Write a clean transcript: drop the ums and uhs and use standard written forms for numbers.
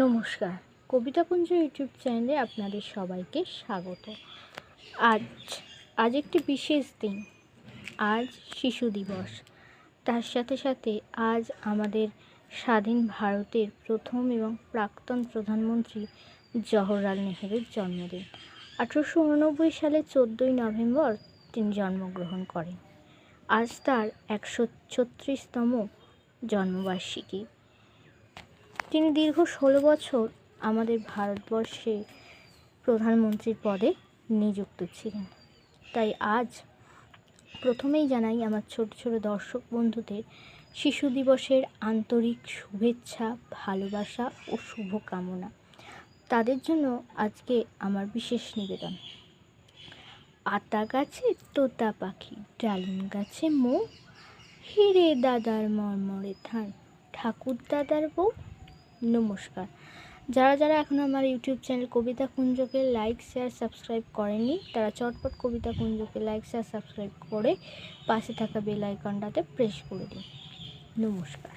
নমস্কার, কবিতাপুঞ্জ ইউটিউব চ্যানেলে আপনাদের সবাইকে স্বাগত। আজ একটি বিশেষ দিন। আজ শিশু দিবস। তার সাথে সাথে আজ আমাদের স্বাধীন ভারতের প্রথম এবং প্রাক্তন প্রধানমন্ত্রী জওহরলাল নেহেরুর জন্মদিন। 1889 সালে 14ই নভেম্বর তিনি জন্মগ্রহণ করেন। আজ তার 136তম জন্মবার্ষিকী। তিনি দীর্ঘ 16 বছর আমাদের ভারতবর্ষে প্রধানমন্ত্রীর পদে নিযুক্ত ছিলেন। তাই আজ প্রথমেই জানাই আমার ছোট ছোট দর্শক বন্ধুদের শিশু দিবসের আন্তরিক শুভেচ্ছা, ভালোবাসা ও শুভকামনা। তাদের জন্য আজকে আমার বিশেষ নিবেদন। আতা গাছে তোতা পাখি, ডালিম গাছে মৌ, হিরে দাদার মর্মরে ধান, ঠাকুর দাদার বউ। নমস্কার। যারা এখন আমার ইউটিউব চ্যানেল কবিতা কুঞ্জকে লাইক, শেয়ার, সাবস্ক্রাইব করেননি, তারা চটপট কবিতা কুঞ্জকে লাইক, শেয়ার, সাবস্ক্রাইব করে পাশে থাকা বেল আইকনটাতে প্রেস করে দিন। নমস্কার।